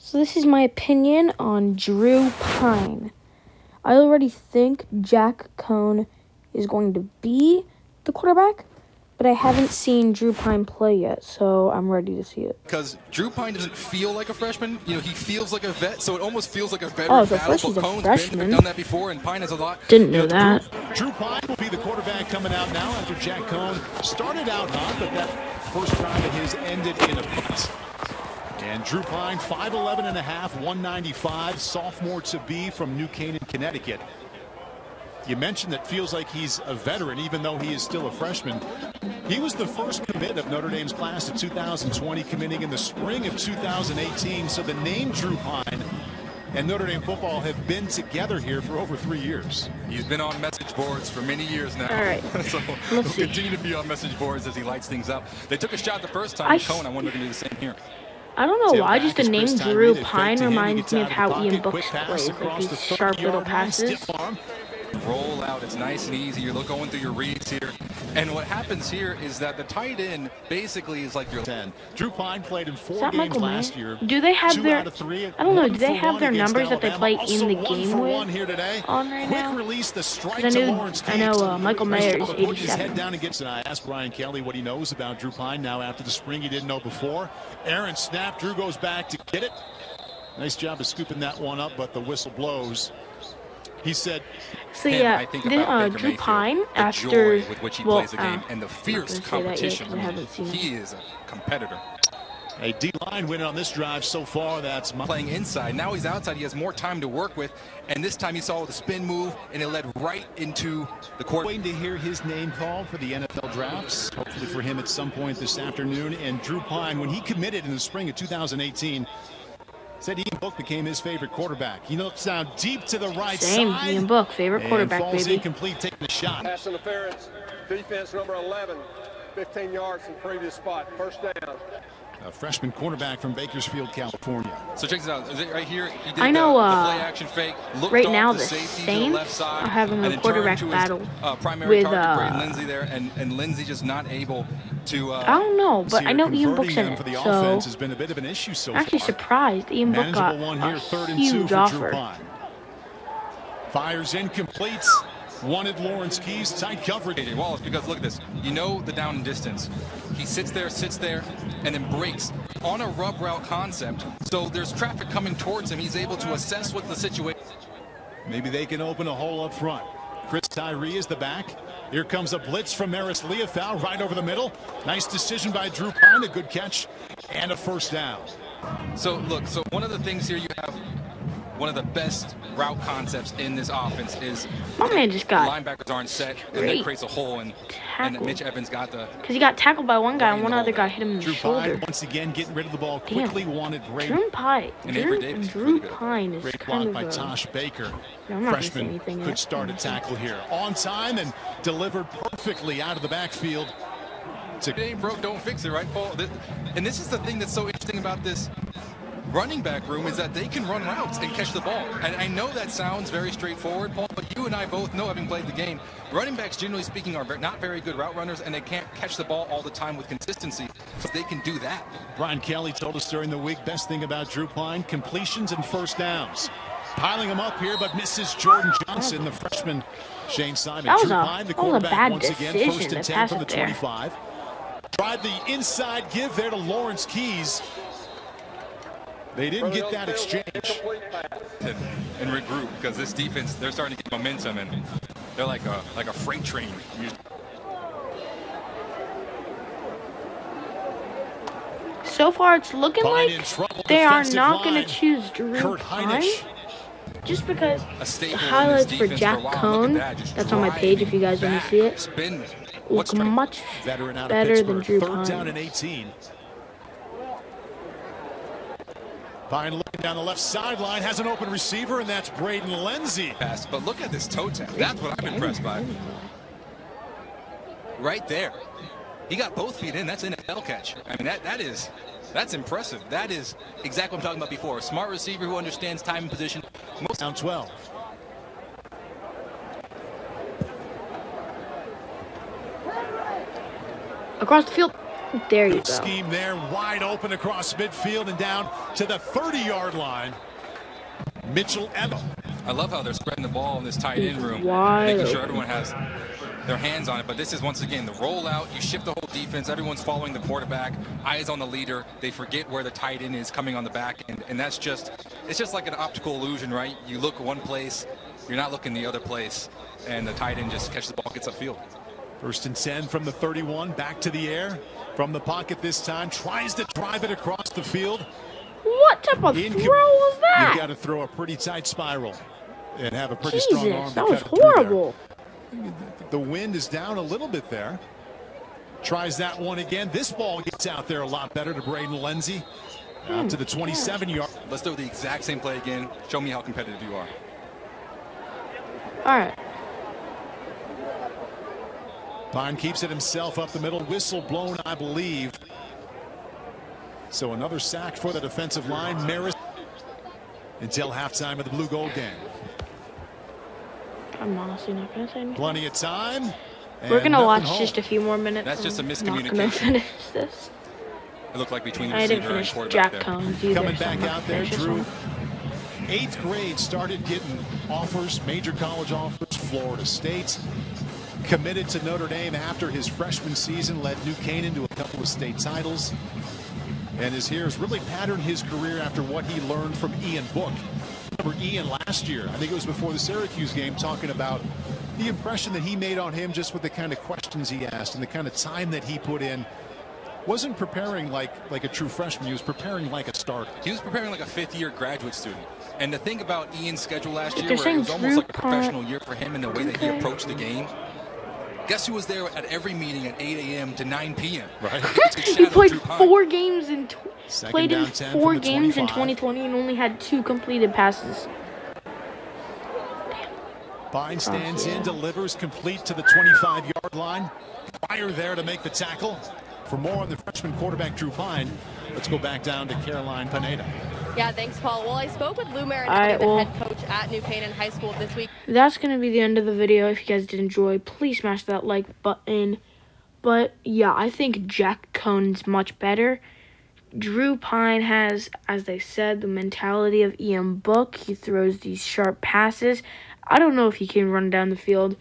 So this is my opinion on Drew Pyne. I already think Jack Cohn is going to be the quarterback, but I haven't seen Drew Pyne play yet, so I'm ready to see it. Because Drew Pyne doesn't feel like a freshman. You know, he feels like a vet, so it almost feels like a veteran Oh, so battle. first he's But a Cohn's freshman. done that before, and Pyne has a lot. Didn't know that. Drew Pyne will be the quarterback coming out now after Jack Cohn started out hot, but that first drive of his ended in a punt. And Drew Pyne, 5'11 and a half, 195, sophomore to be from New Canaan, Connecticut. You mentioned that feels like he's a veteran, even though he is still a freshman. He was the first commit of Notre Dame's class of 2020, committing in the spring of 2018. So the name Drew Pyne and Notre Dame football have been together here for over 3 years. He's been on message boards for many years now. All right. So he'll continue to be on message boards as he lights things up. They took a shot the first time with Cohn. I wonder if they do the same here. I don't know why, just the name Drew Pyne reminds me of how Ian Book plays, like these sharp little passes. Roll out, it's nice and easy. You're going through your reads here. And what happens here is that the tight end basically is like your 10. Drew Pyne played in 4 games last year. Do they have their, I don't know, do they have their numbers that they play in the game with on right now? I know Michael Mayer is 87. Down and gets, I asked Brian Kelly what he knows about Drew Pyne now after the spring he didn't know before. Aaron snap, Drew goes back to get it. Nice job of scooping that one up, but the whistle blows. He said, so yeah, Drew Pyne, after, with which he plays the game and the fierce competition, he is a competitor. A D-line win on this drive so far. That's playing inside. Now he's outside. He has more time to work with. And this time he saw the spin move, and it led right into the court. Waiting to hear his name called for the NFL drafts. Hopefully for him at some point this afternoon. And Drew Pyne, when he committed in the spring of 2018, said Ian Book became his favorite quarterback. He looks down deep to the right side. Ian Book, favorite quarterback, falls baby. Incomplete, taking the shot. Pass interference. Defense number 11. 15 yards from previous spot. First down. A freshman quarterback from Bakersfield, California. So check this out. Is it right here? He did I know. the play action fake. Right now, the Saints are having a quarterback battle with Braden Lindsey there, and Lindsey just not able to. I don't know, but I know Ian Book's in it, so has been a bit of an issue so I'm actually surprised Ian Book got a huge offer. Fires incomplete. Wanted Lawrence Keys, tight coverage. AJ Wallace, because look at this. You know the down and distance. He sits there, and then breaks on a rub route concept. So there's traffic coming towards him. He's able to assess what the situation. Maybe they can open a hole up front. Chris Tyree is the back. Here comes a blitz from Maris Leofau right over the middle. Nice decision by Drew Pyne, a good catch, and a first down. So look, so one of the things here you have. One of the best route concepts in this offense is linebackers aren't set, and that creates a hole, and Mitch Evans got the. Because he got tackled by one guy, and one other guy hit him in the shoulder. Pyne, once again, getting rid of the ball quickly. Wanted Drew Pyne. Drew Pyne is great kind block by of Tosh Baker. Freshman could start a tackle here on time and delivered perfectly out of the backfield. It ain't broke, don't fix it, right, Paul? And this is the thing that's so interesting about this running back room is that they can run routes and catch the ball. And I know that sounds very straightforward, Paul, but you and I both know, having played the game, running backs, generally speaking, are not very good route runners, and they can't catch the ball all the time with consistency. So they can do that. Brian Kelly told us during the week, best thing about Drew Pyne, completions and first downs. Piling him up here, but misses Jordan Johnson, the freshman. Shane Simon. That was Drew Pyne, the quarterback, bad once again, first and 10 from the 25. Tried the inside give there to Lawrence Keys. They didn't get that exchange. And regroup, because this defense, they're starting to get momentum, and they're like a freight train. So far, it's looking like they are not going to choose Drew Pyne. Just because the highlights for Jack Cohn, that's on my page if you guys want to see it, look much better than Drew Pyne. Third down and 18. Pyne looking down the left sideline, has an open receiver, and that's Braden Lindsey. But look at this toe tap. That's what I'm impressed by. Right there. He got both feet in. That's an NFL catch. I mean, that's impressive. That is exactly what I'm talking about before. A smart receiver who understands time and position. Down 12. Across the field. There you Good go. scheme there, wide open across midfield and down to the 30-yard line. Mitchell Ebba. I love how they're spreading the ball in this tight end room, wide making sure open. everyone has their hands on it. But this is, once again, the rollout. You shift the whole defense. Everyone's following the quarterback, eyes on the leader. They forget where the tight end is coming on the back end, and that's just, it's just like an optical illusion, right? You look one place, you're not looking the other place, and the tight end just catches the ball, gets upfield. 1st and 10 from the 31, back to the air. From the pocket this time, tries to drive it across the field. What type of throw was that? You've got to throw a pretty tight spiral and have a pretty Jesus, strong arm. that was horrible. The wind is down a little bit there. Tries that one again. This ball gets out there a lot better to Braden Lenzy. Out to the 27-yard. Let's do the exact same play again. Show me how competitive you are. All right. Pyne keeps it himself up the middle. Whistle blown, I believe. So another sack for the defensive line. Maris until halftime of the Blue Gold game. I'm honestly not going to say anything. Plenty of time. We're going to watch just a few more minutes. That's just a miscommunication. I'm not going to finish this. It looked like between the I didn't receiver and finish quarterback Jack there. Combs either. Coming so I'm back not out gonna there, finish this Drew. one. 8th grade, started getting offers, major college offers. Florida State. Committed to Notre Dame after his freshman season, led New Canaan to a couple of state titles. And is here has really patterned his career after what he learned from Ian Book. Remember Ian last year, I think it was before the Syracuse game, talking about the impression that he made on him just with the kind of questions he asked and the kind of time that he put in. Wasn't preparing like a true freshman. He was preparing like a starter. He was preparing like a 5th-year graduate student. And the thing about Ian's schedule last year, They're where it was saying almost like a Drew Pyne- professional year for him in the way that he approached the game. Guess who was there at every meeting at 8 a.m. to 9 p.m.? Right. He played Drew Pyne. 4 games in Second down 10 from the 25. 2020 and only had 2 completed passes. Pyne stands in, delivers complete to the 25-yard line. Fire there to make the tackle. For more on the freshman quarterback Drew Pyne, let's go back down to Caroline Pineda. Yeah, thanks, Paul. Well, I spoke with Lou Marin, Alright, the well, head coach at New Canaan High School this week. That's going to be the end of the video. If you guys did enjoy, please smash that like button. But, yeah, I think Jack Cohn's much better. Drew Pyne has, as they said, the mentality of Ian Book. He throws these sharp passes. I don't know if he can run down the field.